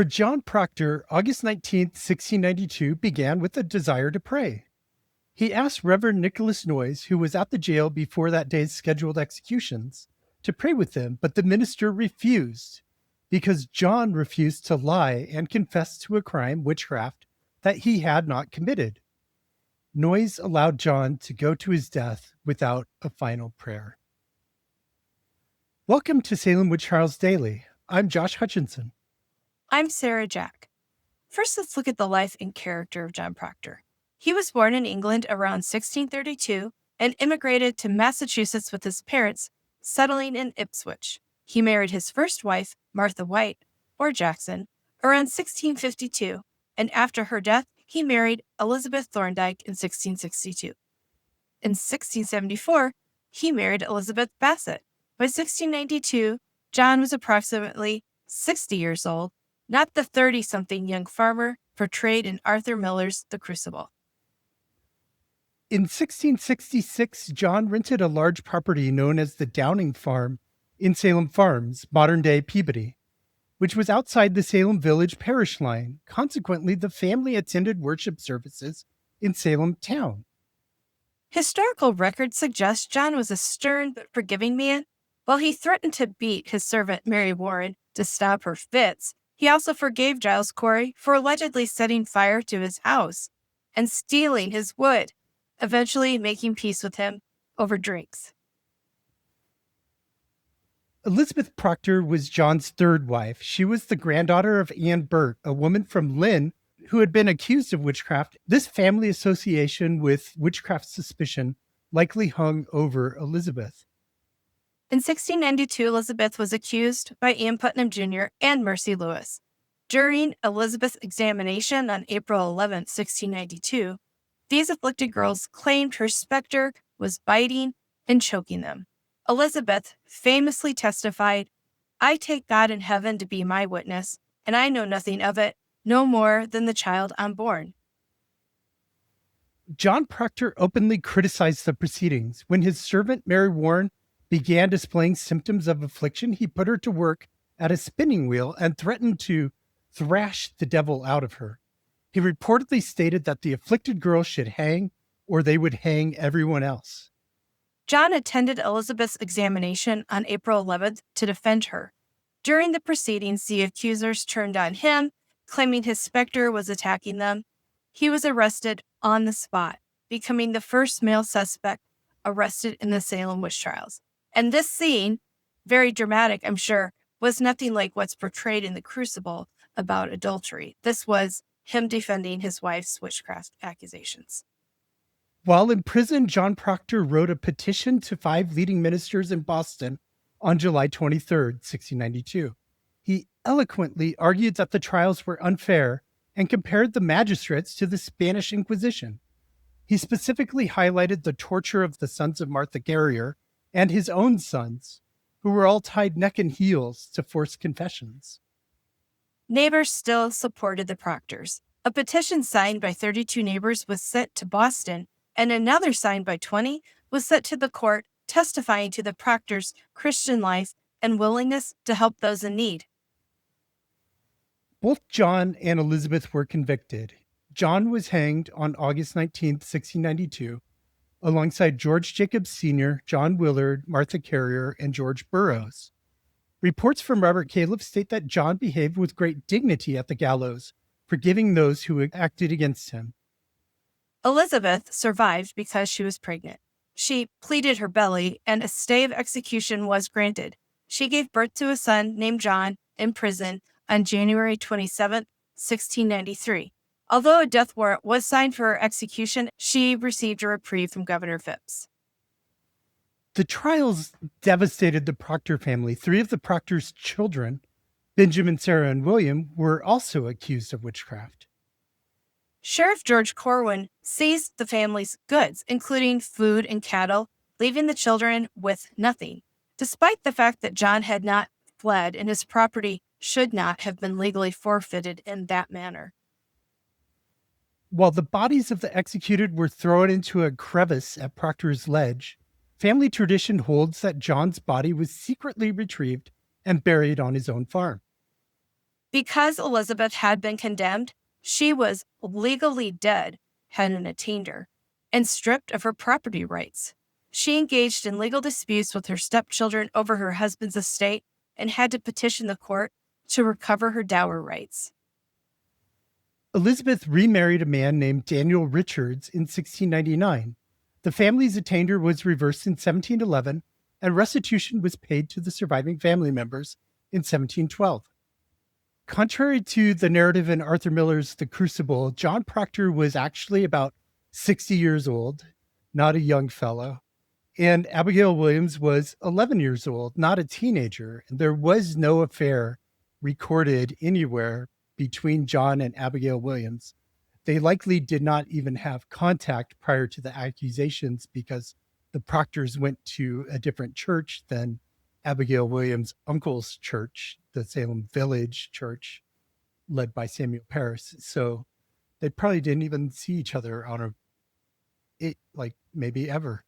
For John Proctor, August 19th, 1692 began with a desire to pray. He asked Reverend Nicholas Noyes, who was at the jail before that day's scheduled executions, to pray with him, but the minister refused because John refused to lie and confess to a crime, witchcraft, that he had not committed. Noyes allowed John to go to his death without a final prayer. Welcome to Salem Witch Trials Daily. I'm Josh Hutchinson. I'm Sarah Jack. First, let's look at the life and character of John Proctor. He was born in England around 1632 and immigrated to Massachusetts with his parents, settling in Ipswich. He married his first wife, Martha White, or Jackson, around 1652, and after her death, he married Elizabeth Thorndike in 1662. In 1674, he married Elizabeth Bassett. By 1692, John was approximately 60 years old, not the 30-something young farmer portrayed in Arthur Miller's The Crucible. In 1666, John rented a large property known as the Downing Farm in Salem Farms, modern-day Peabody, which was outside the Salem Village parish line. Consequently, the family attended worship services in Salem town. Historical records suggest John was a stern but forgiving man. While he threatened to beat his servant Mary Warren to stop her fits, he also forgave Giles Corey for allegedly setting fire to his house and stealing his wood, eventually making peace with him over drinks. Elizabeth Proctor was John's third wife. She was the granddaughter of Anne Burt, a woman from Lynn who had been accused of witchcraft. This family association with witchcraft suspicion likely hung over Elizabeth. In 1692, Elizabeth was accused by Ann Putnam Jr. and Mercy Lewis. During Elizabeth's examination on April 11, 1692, these afflicted girls claimed her specter was biting and choking them. Elizabeth famously testified, "I take God in heaven to be my witness, and I know nothing of it, no more than the child unborn." John Proctor openly criticized the proceedings. When his servant Mary Warren began displaying symptoms of affliction, he put her to work at a spinning wheel and threatened to thrash the devil out of her. He reportedly stated that the afflicted girl should hang or they would hang everyone else. John attended Elizabeth's examination on April 11th to defend her. During the proceedings, the accusers turned on him, claiming his specter was attacking them. He was arrested on the spot, becoming the first male suspect arrested in the Salem witch trials. And this scene, very dramatic, I'm sure, was nothing like what's portrayed in The Crucible about adultery. This was him defending his wife's witchcraft accusations. While in prison, John Proctor wrote a petition to 5 leading ministers in Boston on July 23rd, 1692. He eloquently argued that the trials were unfair and compared the magistrates to the Spanish Inquisition. He specifically highlighted the torture of the sons of Martha Garrier and his own sons, who were all tied neck and heels to force confessions. Neighbors still supported the Proctors. A petition signed by 32 neighbors was sent to Boston, and another signed by 20 was sent to the court, testifying to the Proctors' Christian life and willingness to help those in need. Both John and Elizabeth were convicted. John was hanged on August 19th, 1692, alongside George Jacobs Sr., John Willard, Martha Carrier, and George Burroughs. Reports from Robert Califf state that John behaved with great dignity at the gallows, forgiving those who had acted against him. Elizabeth survived because she was pregnant. She pleaded her belly, and a stay of execution was granted. She gave birth to a son named John in prison on January 27, 1693. Although a death warrant was signed for her execution, she received a reprieve from Governor Phipps. The trials devastated the Proctor family. 3 of the Proctor's children, Benjamin, Sarah, and William, were also accused of witchcraft. Sheriff George Corwin seized the family's goods, including food and cattle, leaving the children with nothing, despite the fact that John had not fled and his property should not have been legally forfeited in that manner. While the bodies of the executed were thrown into a crevice at Proctor's Ledge, family tradition holds that John's body was secretly retrieved and buried on his own farm. Because Elizabeth had been condemned, she was legally dead, had an attainder, and stripped of her property rights. She engaged in legal disputes with her stepchildren over her husband's estate and had to petition the court to recover her dower rights. Elizabeth remarried a man named Daniel Richards in 1699. The family's attainder was reversed in 1711, and restitution was paid to the surviving family members in 1712. Contrary to the narrative in Arthur Miller's The Crucible, John Proctor was actually about 60 years old, not a young fellow. And Abigail Williams was 11 years old, not a teenager. And there was no affair recorded anywhere between John and Abigail Williams. They likely did not even have contact prior to the accusations because the Proctors went to a different church than Abigail Williams' uncle's church, the Salem Village Church, led by Samuel Parris. So they probably didn't even see each other on maybe ever.